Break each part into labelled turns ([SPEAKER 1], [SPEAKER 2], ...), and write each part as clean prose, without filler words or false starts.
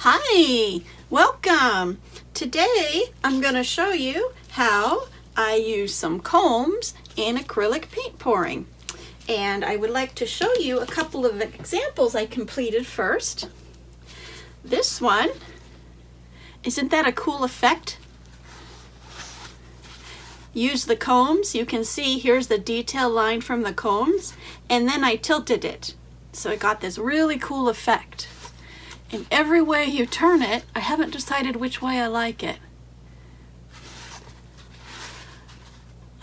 [SPEAKER 1] Hi, welcome. Today I'm going to show you how I use some combs in acrylic paint pouring. And I would like to show you a couple of examples I completed first. This one, isn't that a cool effect? Use the combs. You can see here's the detail line from the combs, and then I tilted it. So I got this really cool effect. And every way you turn it, I haven't decided which way I like it.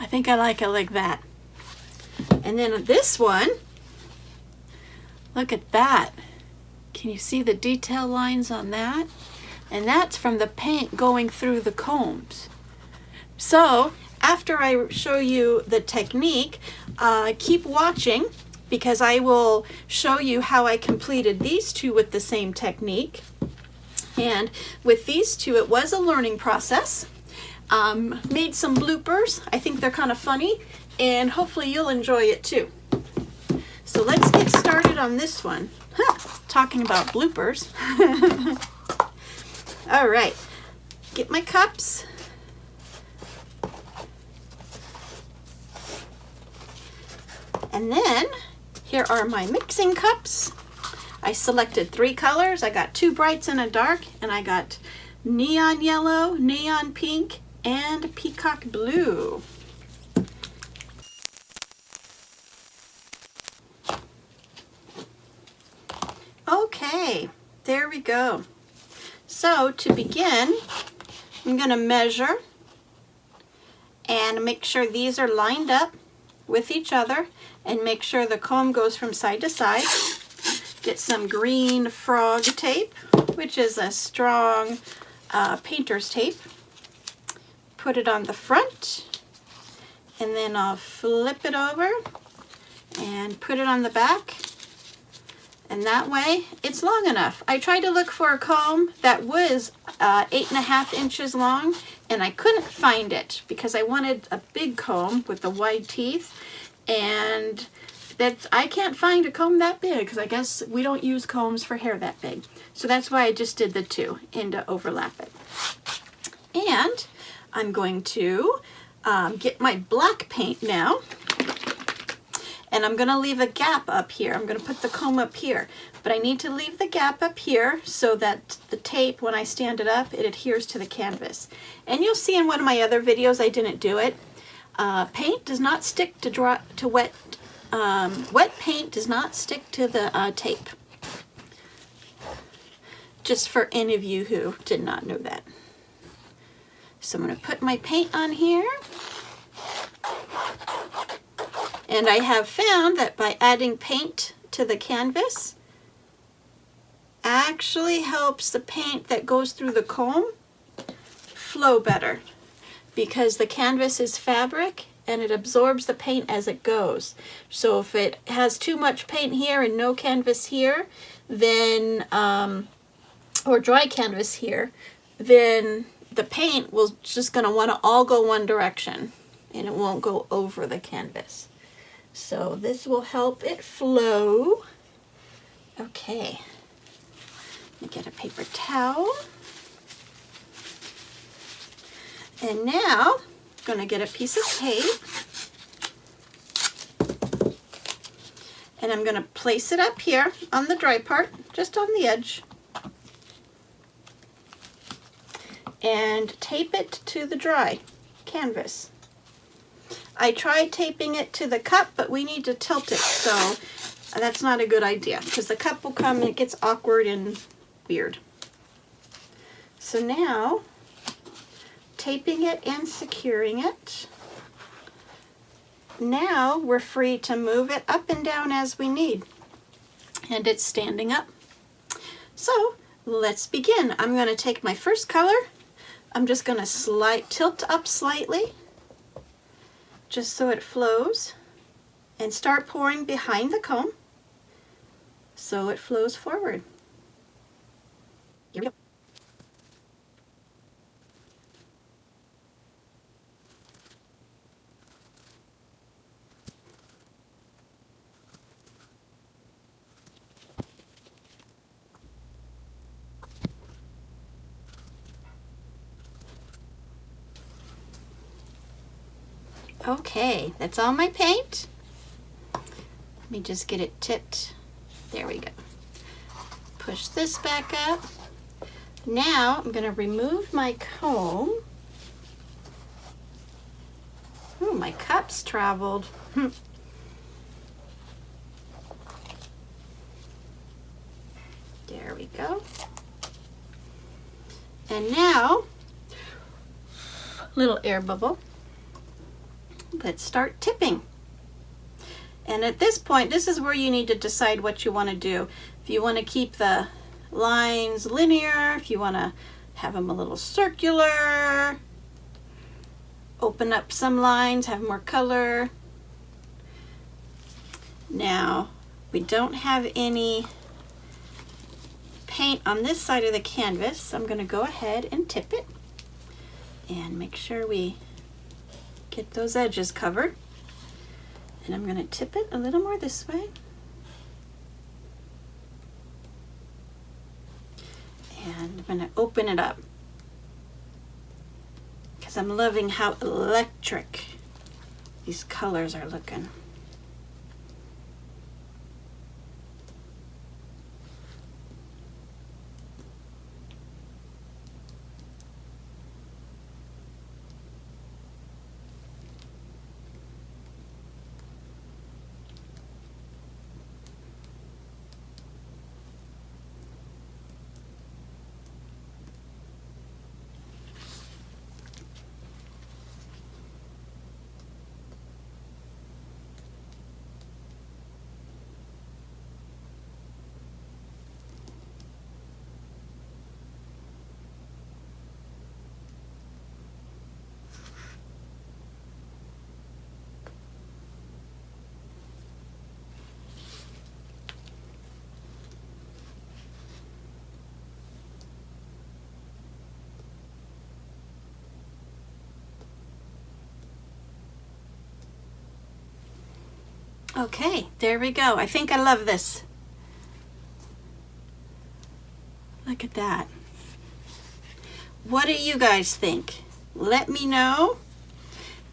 [SPEAKER 1] I think I like it like that. And then this one, look at that. Can you see the detail lines on that? And that's from the paint going through the combs. So after I show you the technique, keep watching, because I will show you how I completed these two with the same technique. And with these two, it was a learning process. Made some bloopers. I think they're kind of funny, and hopefully you'll enjoy it too. So let's get started on this one. Talking about bloopers. All right, get my cups. And then here are my mixing cups. I selected 3 colors. I got 2 brights and a dark, and I got neon yellow, neon pink, and peacock blue. Okay, there we go. So to begin, I'm going to measure and make sure these are lined up with each other, and make sure the comb goes from side to side. Get some green frog tape, which is a strong painter's tape. Put it on the front, and then I'll flip it over and put it on the back. And that way it's long enough. I tried to look for a comb that was 8.5 inches long, and I couldn't find it because I wanted a big comb with the wide teeth, and I can't find a comb that big because I guess we don't use combs for hair that big. So that's why I just did the 2 and to overlap it. And I'm going to get my black paint now. And I'm going to leave a gap up here. I'm going to put the comb up here. But I need to leave the gap up here so that the tape, when I stand it up, it adheres to the canvas. And you'll see in one of my other videos I didn't do it. Paint does not stick to wet. Wet paint does not stick to the tape. Just for any of you who did not know that. So I'm going to put my paint on here. And I have found that by adding paint to the canvas actually helps the paint that goes through the comb flow better, because the canvas is fabric and it absorbs the paint as it goes. So if it has too much paint here and no canvas here, then or dry canvas here, then the paint will just going to want to all go one direction and it won't go over the canvas. So this will help it flow. Okay, let me get a paper towel. And now I'm going to get a piece of tape. And I'm going to place it up here on the dry part, just on the edge. And tape it to the dry canvas. I tried taping it to the cup, but we need to tilt it, so that's not a good idea because the cup will come and it gets awkward and weird. So now, taping it and securing it. Now we're free to move it up and down as we need. And it's standing up. So let's begin. I'm going to take my first color. I'm just going to tilt up slightly, just so it flows, and start pouring behind the comb so it flows forward. Here we go. Okay, that's all my paint. Let me just get it tipped. There we go. Push this back up. Now I'm going to remove my comb. Ooh, my cups traveled. There we go. And now, little air bubble. Let's start tipping. And at this point, this is where you need to decide what you want to do. If you want to keep the lines linear, if you want to have them a little circular, open up some lines, have more color. Now, we don't have any paint on this side of the canvas, so I'm going to go ahead and tip it and make sure we get those edges covered. And I'm going to tip it a little more this way. And I'm going to open it up because I'm loving how electric these colors are looking. Okay, there we go. I think I love this. Look at that. What do you guys think? Let me know.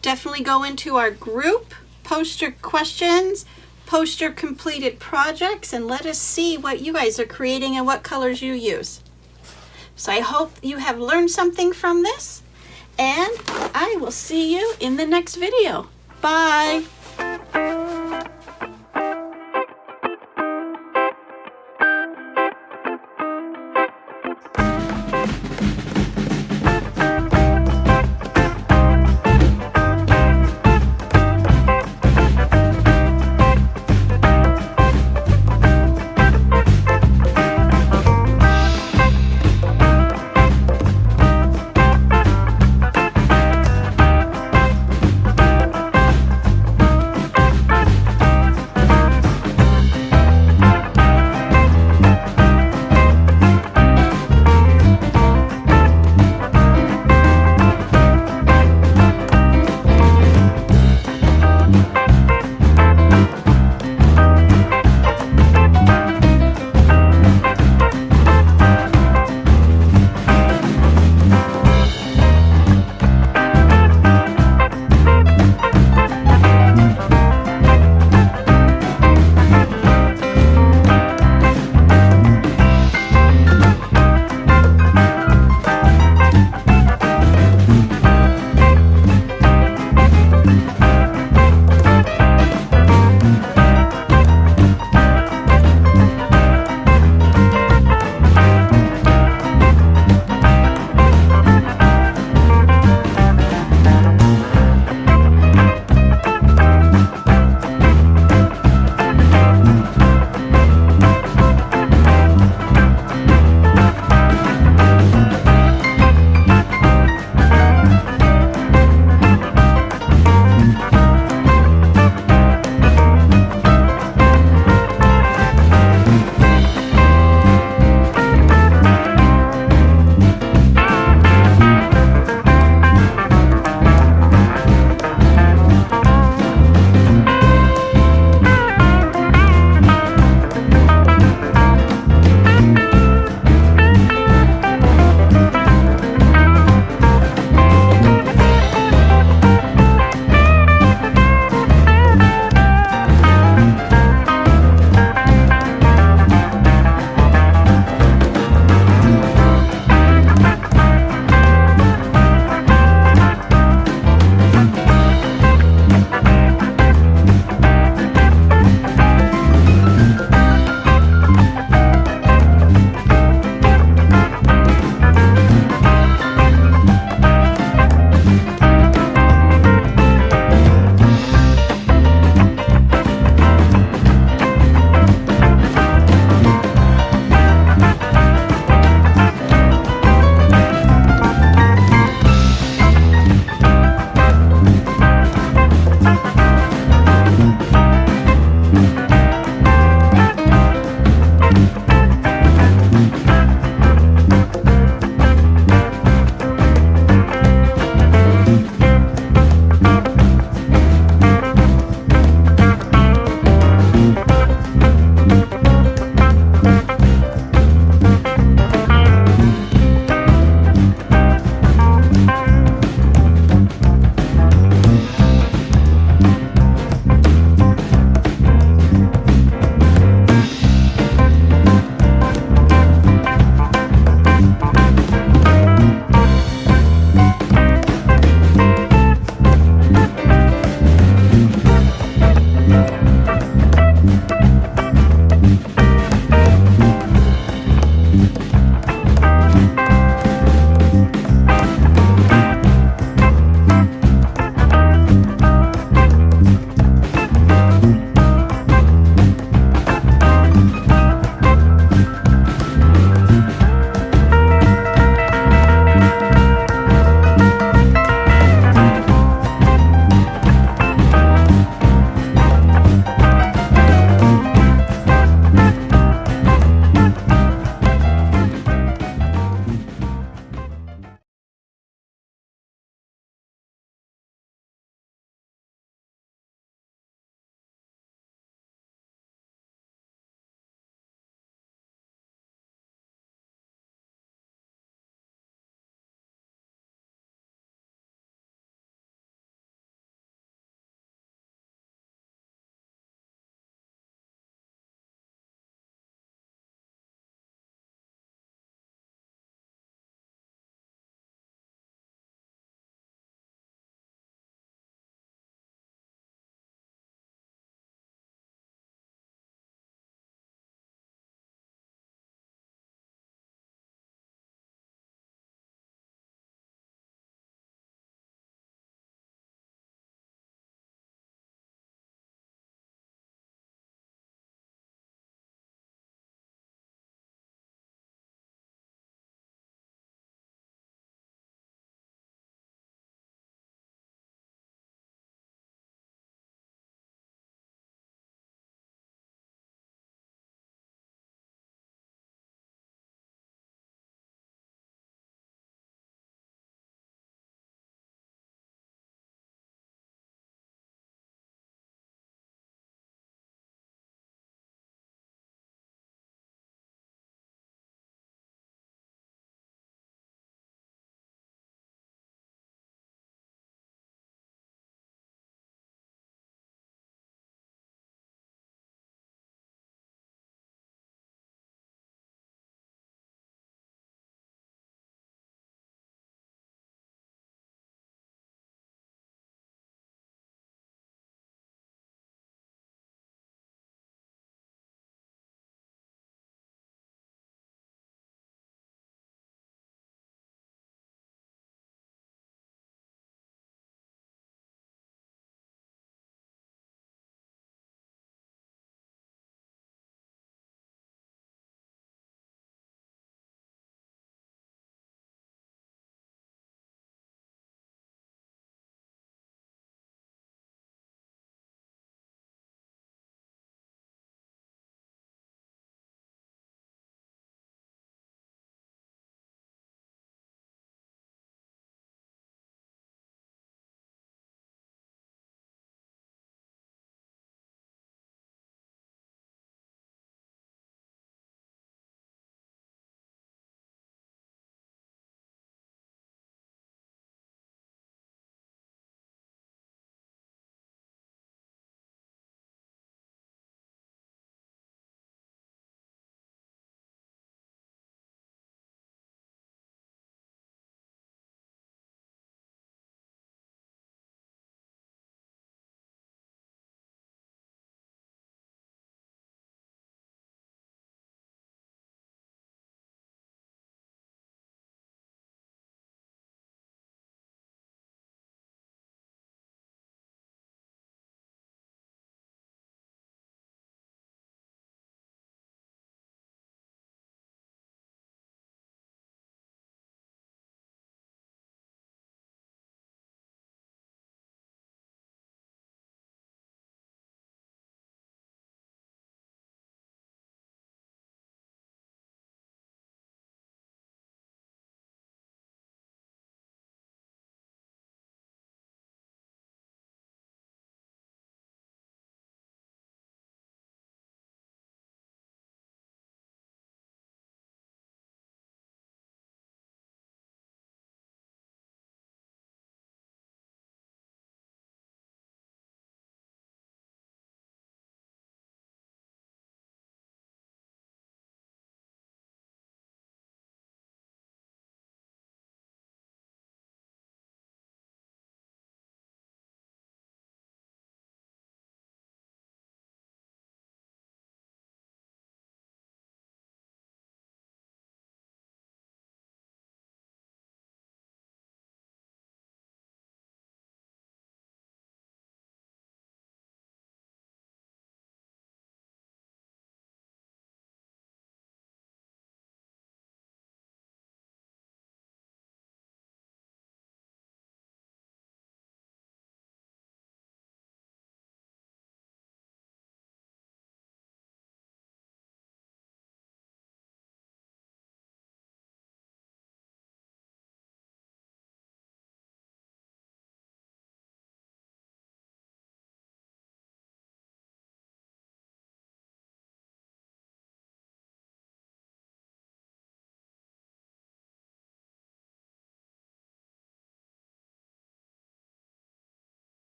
[SPEAKER 1] Definitely go into our group, post your questions, post your completed projects, and let us see what you guys are creating and what colors you use. So I hope you have learned something from this, and I will see you in the next video. Bye.